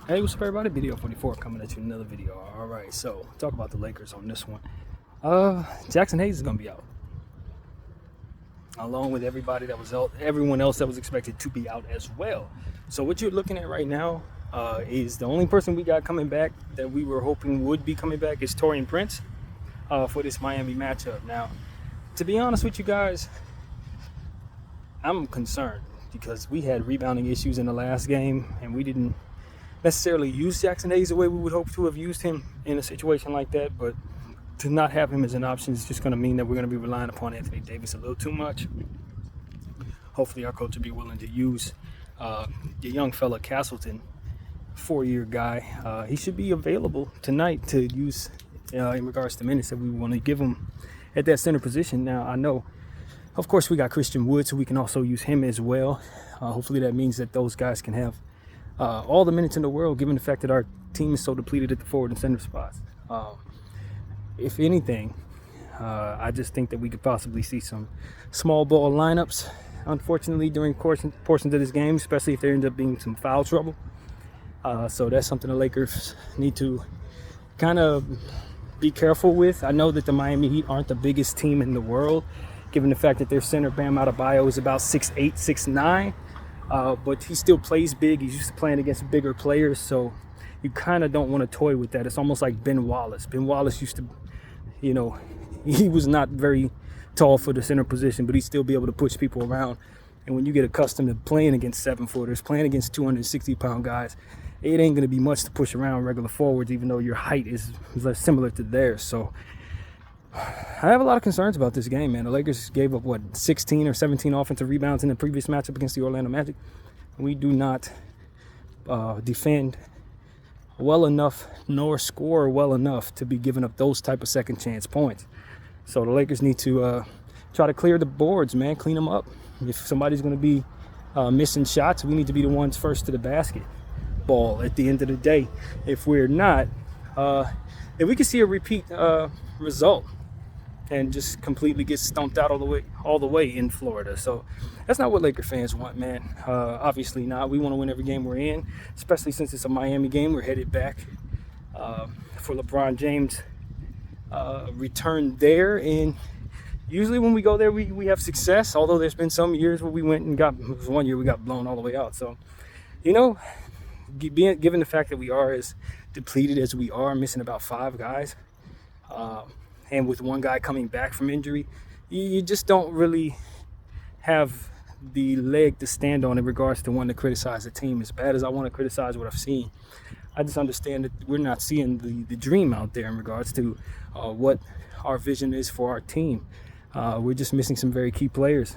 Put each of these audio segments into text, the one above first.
Hey, what's up, everybody? Video 44 coming at you in another video. All right, so talk about the Lakers on this one. Jackson Hayes is gonna be out, along with everybody that was out, everyone else that was expected to be out as well. So what you're looking at right now is the only person we got coming back that we were hoping would be coming back is Taurean Prince for this Miami matchup. Now, to be honest with you guys, I'm concerned because we had rebounding issues in the last game, and we didn't necessarily use Jackson Hayes the way we would hope to have used him in a situation like that. But to not have him as an option is just going to mean that we're going to be relying upon Anthony Davis a little too much. Hopefully our coach will be willing to use the young fella Castleton, 4-year guy. He should be available tonight to use in regards to minutes that we want to give him at that center position. Now, I know, of course, we got Christian Wood, so we can also use him as well. Hopefully that means that those guys can have all the minutes in the world, given the fact that our team is so depleted at the forward and center spots. If anything, I just think that we could possibly see some small ball lineups, unfortunately, during portions of this game, especially if there ends up being some foul trouble. So that's something the Lakers need to kind of be careful with. I know that the Miami Heat aren't the biggest team in the world, given the fact that their center, Bam Adebayo, is about 6'8", 6'9". But he still plays big. He's used to playing against bigger players, so you kind of don't want to toy with that. It's almost like Ben Wallace. Ben Wallace used to, he was not very tall for the center position, but he'd still be able to push people around. And when you get accustomed to playing against 7-footers, playing against 260-pound guys, it ain't going to be much to push around regular forwards, even though your height is similar to theirs. So I have a lot of concerns about this game, man. The Lakers gave up, 16 or 17 offensive rebounds in the previous matchup against the Orlando Magic. We do not defend well enough nor score well enough to be giving up those type of second chance points. So the Lakers need to try to clear the boards, man, clean them up. If somebody's going to be missing shots, we need to be the ones first to the basket ball at the end of the day. If we're not, if we can see a repeat result and just completely get stumped out all the way in Florida. So that's not what Laker fans want, man. Obviously not. We want to win every game we're in, especially since it's a Miami game. We're headed back for LeBron James' return there. And usually when we go there, we have success, although there's been some years where we went and it was one year we got blown all the way out. So, given the fact that we are as depleted as we are, missing about 5 guys, and with one guy coming back from injury, you just don't really have the leg to stand on in regards to wanting to criticize the team. As bad as I want to criticize what I've seen, I just understand that we're not seeing the dream out there in regards to what our vision is for our team. We're just missing some very key players.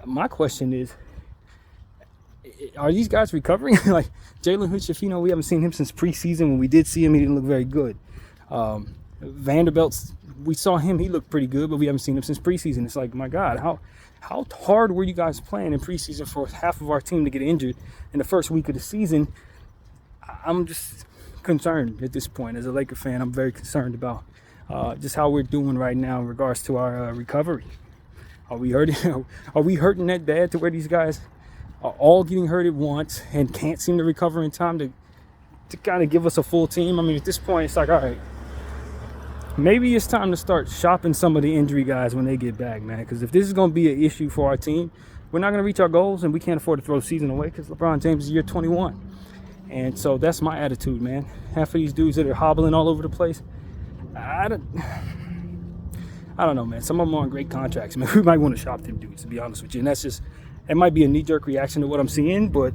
My question is, are these guys recovering? Like Jalen Hood-Schifino, we haven't seen him since preseason. When we did see him, he didn't look very good. Vanderbilt, we saw him, he looked pretty good, but we haven't seen him since preseason. It's like, my God, how hard were you guys playing in preseason for half of our team to get injured in the first week of the season? I'm just concerned at this point. As a Laker fan, I'm very concerned about just how we're doing right now in regards to our recovery. Are we hurting? Are we hurting that bad to where these guys are all getting hurt at once and can't seem to recover in time to kind of give us a full team? I mean, at this point, it's like, all right, maybe it's time to start shopping some of the injury guys when they get back, man. Because if this is going to be an issue for our team, we're not going to reach our goals, and we can't afford to throw the season away because LeBron James is year 21. And so that's my attitude, man. Half of these dudes that are hobbling all over the place, I don't know, man. Some of them are on great contracts, man. We might want to shop them dudes, to be honest with you. And that's just, it might be a knee-jerk reaction to what I'm seeing, but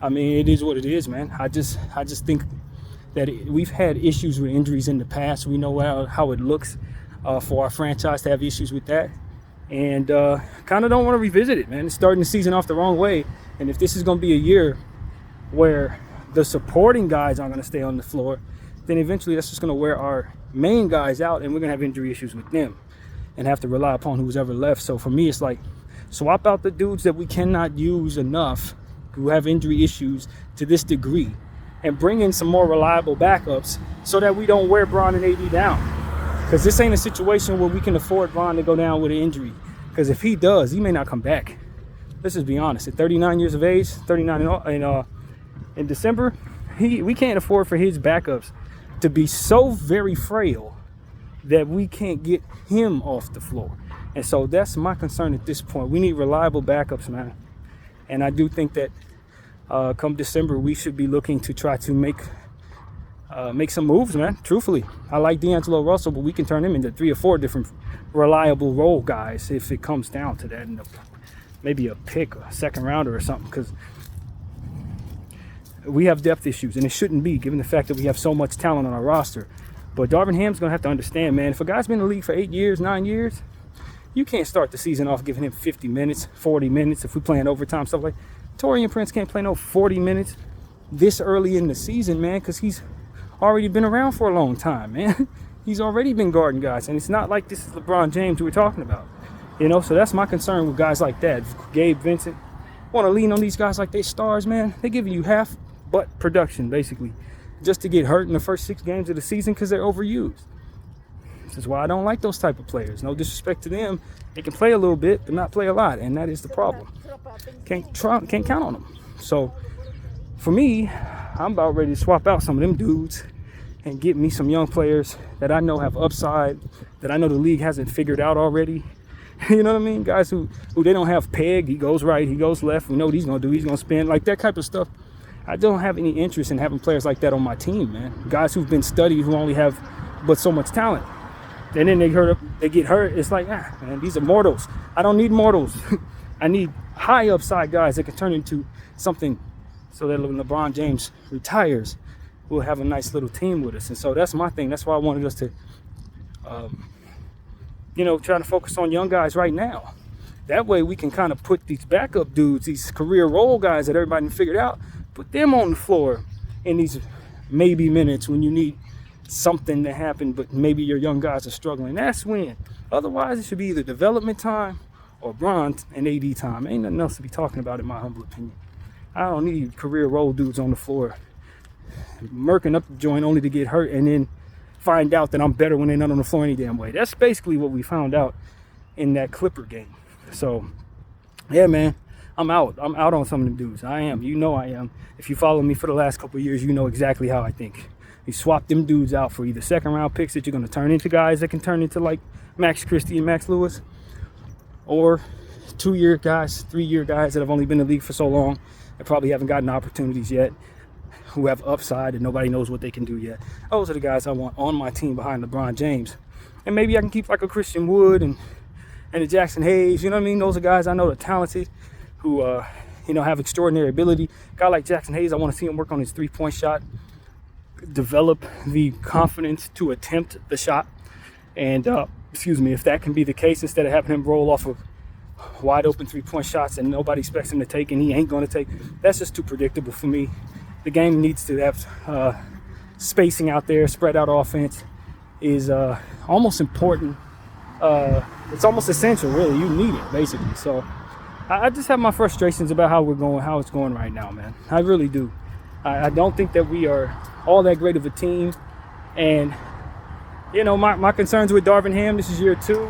I mean, it is what it is, man. I just think that we've had issues with injuries in the past. We know how it looks for our franchise to have issues with that, and kind of don't want to revisit it, man. It's starting the season off the wrong way, and if this is going to be a year where the supporting guys aren't going to stay on the floor, then eventually that's just going to wear our main guys out, and we're going to have injury issues with them and have to rely upon who's ever left. So for me, it's like, swap out the dudes that we cannot use enough, who have injury issues to this degree, and bring in some more reliable backups so that we don't wear Bron and AD down. Because this ain't a situation where we can afford Bron to go down with an injury. Because if he does, he may not come back. Let's just be honest. At 39 years of age, 39 and in December, we can't afford for his backups to be so very frail that we can't get him off the floor. And so that's my concern at this point. We need reliable backups, man. And I do think that come December, we should be looking to try to make some moves, man. Truthfully, I like D'Angelo Russell, but we can turn him into 3 or 4 different reliable role guys if it comes down to that. And maybe a pick, a second rounder or something, because we have depth issues, and it shouldn't be, given the fact that we have so much talent on our roster. But Darvin Ham's going to have to understand, man, if a guy's been in the league for 8 years, 9 years, you can't start the season off giving him 50 minutes, 40 minutes if we're playing overtime, stuff like that. Taurean Prince can't play no 40 minutes this early in the season, man, because he's already been around for a long time, man. He's already been guarding guys, and it's not like this is LeBron James who we're talking about. You know, so that's my concern with guys like that. Gabe Vincent, want to lean on these guys like they stars, man. They're giving you half butt production, basically, just to get hurt in the first 6 games of the season because they're overused. This is why I don't like those type of players. No disrespect to them. They can play a little bit, but not play a lot, and that is the problem. Can't count on them. So, for me, I'm about ready to swap out some of them dudes and get me some young players that I know have upside, that I know the league hasn't figured out already. You know what I mean? Guys who they don't have pegged. He goes right, he goes left. We know what he's going to do. He's going to spin. Like that type of stuff. I don't have any interest in having players like that on my team, man. Guys who've been studied, who only have but so much talent. And then they get hurt. It's like, man, these are mortals. I don't need mortals. I need high upside guys that can turn into something so that when LeBron James retires, we'll have a nice little team with us. And so that's my thing. That's why I wanted us to, try to focus on young guys right now. That way we can kind of put these backup dudes, these career role guys that everybody figured out, put them on the floor in these maybe minutes when you need something to happen, but maybe your young guys are struggling. That's when. Otherwise, it should be either development time or Bron and AD time. Ain't nothing else to be talking about, in my humble opinion. I don't need career role dudes on the floor murking up the joint only to get hurt and then find out that I'm better when they're not on the floor any damn way. That's basically what we found out in that Clipper game. So, yeah, man, I'm out. I'm out on some of them dudes. I am. You know I am. If you follow me for the last couple of years, you know exactly how I think. You swap them dudes out for either second-round picks that you're going to turn into guys that can turn into, like, Max Christie and Max Lewis, or 2-year guys, 3-year guys that have only been in the league for so long that probably haven't gotten opportunities yet, who have upside and nobody knows what they can do yet. Those are the guys I want on my team behind LeBron James. And maybe I can keep like a Christian Wood and a Jackson Hayes. You know what I mean? Those are guys I know are talented, who have extraordinary ability. A guy like Jackson Hayes, I want to see him work on his 3-point shot, develop the confidence to attempt the shot. And if that can be the case, instead of having him roll off of wide open 3-point shots and nobody expects him to take and he ain't going to take, that's just too predictable for me. The game needs to have spacing out there. Spread out offense is almost important. It's almost essential, really. You need it, basically. So I just have my frustrations about how it's going right now, man. I really do. I don't think that we are all that great of a team. And, my concerns with Darvin Ham, this is year 2.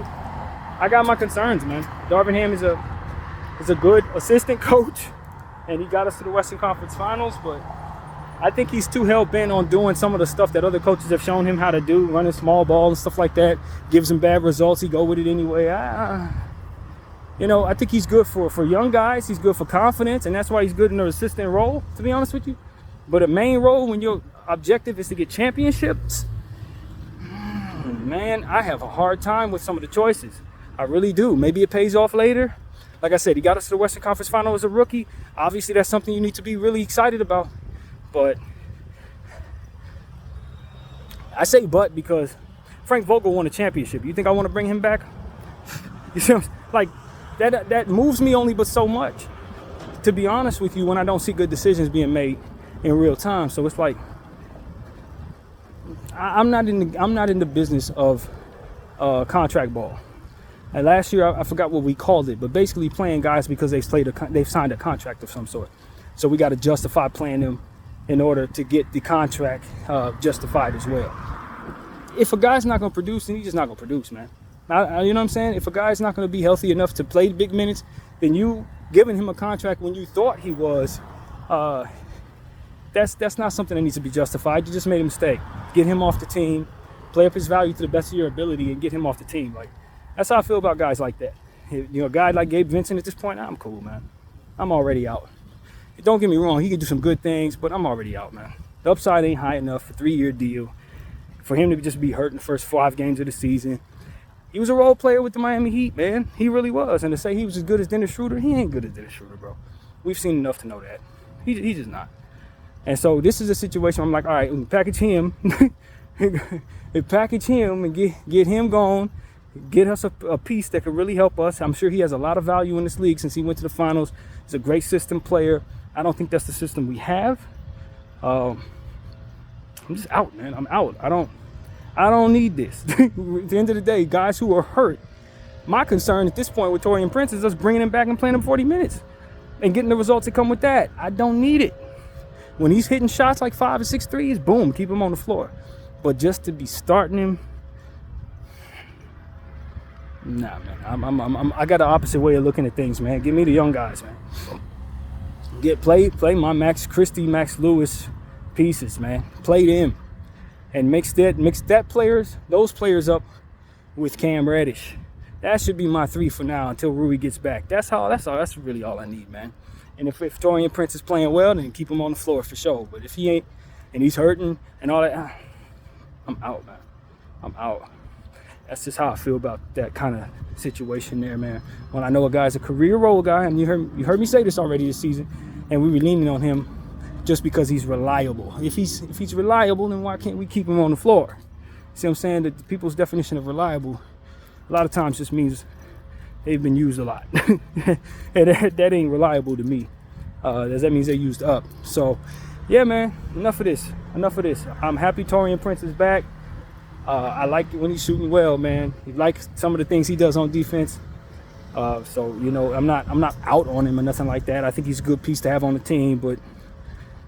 I got my concerns, man. Darvin Ham is a good assistant coach, and he got us to the Western Conference Finals, but I think he's too hell-bent on doing some of the stuff that other coaches have shown him how to do, running small ball and stuff like that. Gives him bad results. He go with it anyway. I think he's good for young guys. He's good for confidence, and that's why he's good in an assistant role, to be honest with you. But a main role, when your objective is to get championships, man, I have a hard time with some of the choices. I really do. Maybe it pays off later. Like I said, he got us to the Western Conference Final as a rookie. Obviously, that's something you need to be really excited about. But I say but because Frank Vogel won a championship. You think I want to bring him back? You see, like that moves me only but so much, to be honest with you, when I don't see good decisions being made in real time. So it's like I'm not in the business of contract ball. And last year I forgot what we called it, but basically playing guys because they've signed a contract of some sort. So we got to justify playing them in order to get the contract justified as well. If a guy's not going to produce, then he's just not going to produce, man. You know what I'm saying? If a guy's not going to be healthy enough to play big minutes, then you giving him a contract when you thought he was that's not something that needs to be justified. You just made a mistake. Get him off the team, play up his value to the best of your ability, and get him off the team. Like, that's how I feel about guys like that. You know, a guy like Gabe Vincent at this point, I'm cool, man. I'm already out. Don't get me wrong, he can do some good things, but I'm already out, man. The upside ain't high enough for a 3-year deal. For him to just be hurt in the first 5 games of the season. He was a role player with the Miami Heat, man. He really was. And to say he was as good as Dennis Schroeder, he ain't good as Dennis Schroeder, bro. We've seen enough to know that. He's just not. And so this is a situation where I'm like, all right, we package him. Package him and get him gone. Get us a piece that could really help us. I'm sure he has a lot of value in this league since he went to the finals. He's a great system player. I don't think that's the system we have. I'm just out, man. I'm out. I don't need this. At the end of the day, guys who are hurt, my concern at this point with Taurean Prince is us bringing him back and playing him 40 minutes and getting the results that come with that. I don't need it. When he's hitting shots like 5 or 6 threes, boom, keep him on the floor. But just to be starting him, nah, man. I got the opposite way of looking at things, man. Give me the young guys, man. Play my Max Christie, Max Lewis pieces, man. Play them. And mix those players up with Cam Reddish. That should be my 3 for now until Rui gets back. That's really all I need, man. And if Taurean Prince is playing well, then keep him on the floor for sure. But if he ain't, and he's hurting and all that, I'm out, man. I'm out. That's just how I feel about that kind of situation there, man. When I know a guy's a career role guy, and you heard me say this already this season, and we were leaning on him just because he's reliable. If he's reliable, then why can't we keep him on the floor? See what I'm saying? That people's definition of reliable a lot of times just means they've been used a lot. And that ain't reliable to me. That means they're used up. So, yeah, man, enough of this. I'm happy Taurean Prince is back. I like it when he's shooting well, man. I like some of the things he does on defense. So, you know, I'm not out on him or nothing like that. I think he's a good piece to have on the team, but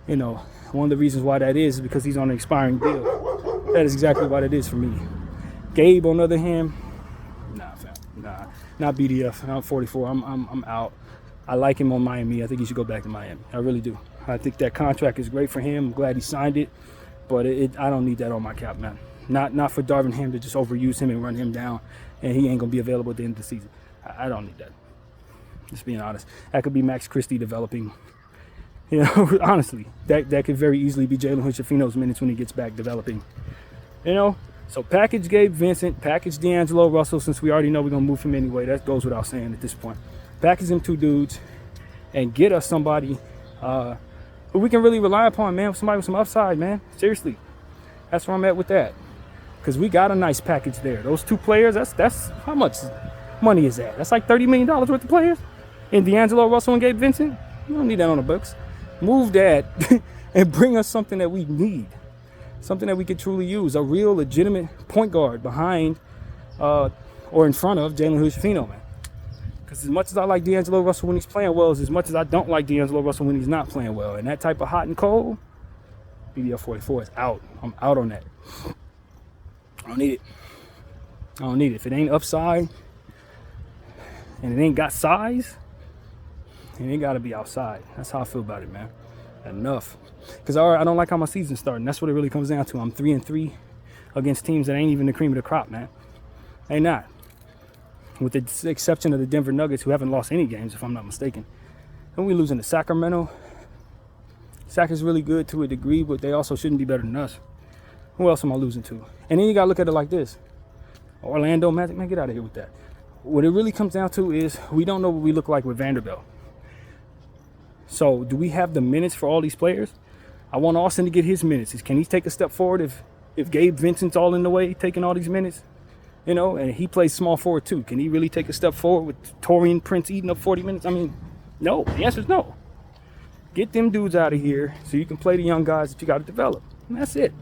you know, one of the reasons why that is because he's on an expiring deal. That is exactly what it is for me. Gabe, on the other hand, nah, not BDF. I'm 44. I'm out. I like him on Miami. I think he should go back to Miami. I really do. I think that contract is great for him. I'm glad he signed it, but I don't need that on my cap, man. Not for Darvin Ham to just overuse him and run him down, and he ain't gonna be available at the end of the season. I don't need that. Just being honest. That could be Max Christie developing. You know, honestly, that could very easily be Jalen Hood-Schifino's minutes when he gets back developing. You know, so package Gabe Vincent, package D'Angelo Russell, since we already know we're going to move him anyway. That goes without saying at this point. Package them 2 dudes and get us somebody who we can really rely upon, man. Somebody with some upside, man. Seriously. That's where I'm at with that. Because we got a nice package there. Those 2 players, that's how much money is that? That's like $30 million worth of players? In D'Angelo Russell and Gabe Vincent? You don't need that on the books. Move that and bring us something that we need. Something that we could truly use. A real legitimate point guard behind or in front of Jalen Hood-Schifino, man. Because as much as I like D'Angelo Russell when he's playing well, is as much as I don't like D'Angelo Russell when he's not playing well. And that type of hot and cold, BDL 44 is out. I'm out on that. I don't need it. If it ain't upside and it ain't got size, and it got to be outside. That's how I feel about it, man. Enough. Because I don't like how my season's starting. That's what it really comes down to. I'm 3-3 against teams that ain't even the cream of the crop, man. They not. With the exception of the Denver Nuggets, who haven't lost any games, if I'm not mistaken. And we losing to Sacramento. Sac is really good to a degree, but they also shouldn't be better than us. Who else am I losing to? And then you got to look at it like this. Orlando Magic, man, get out of here with that. What it really comes down to is we don't know what we look like with Vanderbilt. So do we have the minutes for all these players? I want Austin to get his minutes. Can he take a step forward if Gabe Vincent's all in the way, taking all these minutes? You know, and he plays small forward too. Can he really take a step forward with Taurean Prince eating up 40 minutes? I mean, no. The answer is no. Get them dudes out of here so you can play the young guys that you got to develop. And that's it.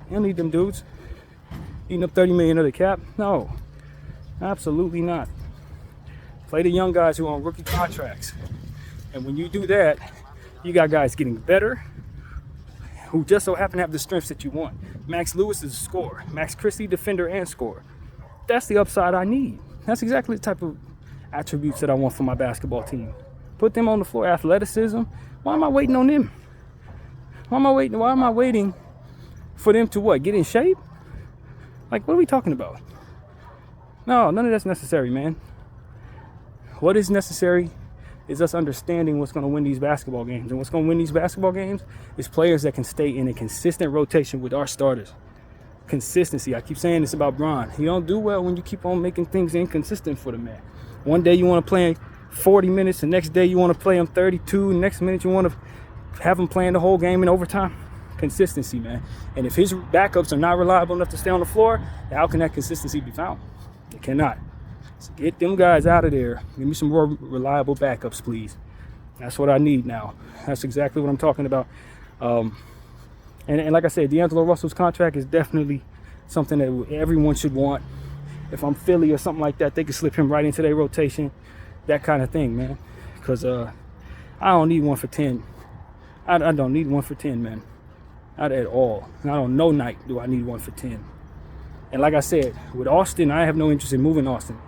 You don't need them dudes eating up $30 million of the cap. No, absolutely not. Play the young guys who are on rookie contracts. And when you do that, you got guys getting better who just so happen to have the strengths that you want. Max Lewis is a scorer. Max Christie, defender and scorer. That's the upside I need. That's exactly the type of attributes that I want for my basketball team. Put them on the floor. Athleticism. Why am I waiting on them? Why am I waiting? Why am I waiting for them to what? Get in shape? Like, what are we talking about? No, none of that's necessary, man. What is necessary is us understanding what's going to win these basketball games. And what's going to win these basketball games is players that can stay in a consistent rotation with our starters. Consistency. I keep saying this about Bron. You don't do well when you keep on making things inconsistent for the man. One day you want to play him 40 minutes, the next day you want to play him 32, next minute you want to have him playing the whole game in overtime. Consistency, man. And if his backups are not reliable enough to stay on the floor, how can that consistency be found? It cannot. So get them guys out of there. Give me some more reliable backups, please. That's what I need now. That's exactly what I'm talking about. And like I said, D'Angelo Russell's contract is definitely something that everyone should want. If I'm Philly or something like that, they could slip him right into their rotation. That kind of thing, man. Because I don't need 1 for 10. I don't need 1 for 10, man. Not at all. Not on no night do I need 1 for 10. And like I said, with Austin, I have no interest in moving Austin.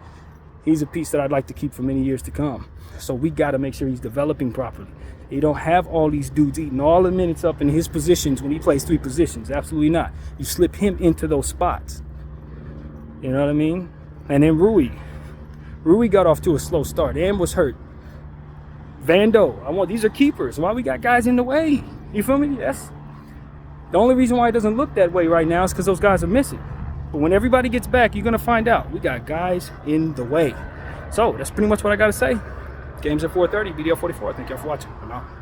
He's a piece that I'd like to keep for many years to come. So we got to make sure he's developing properly. You don't have all these dudes eating all the minutes up in his positions when he plays 3 positions. Absolutely not. You slip him into those spots. You know what I mean? And then Rui got off to a slow start and was hurt. Vando, these are keepers. Why we got guys in the way? You feel me? That's the only reason why it doesn't look that way right now is because those guys are missing. But when everybody gets back, you're going to find out. We got guys in the way. So that's pretty much what I got to say. Game's at 4:30, BDL 44. Thank y'all for watching. I'm out.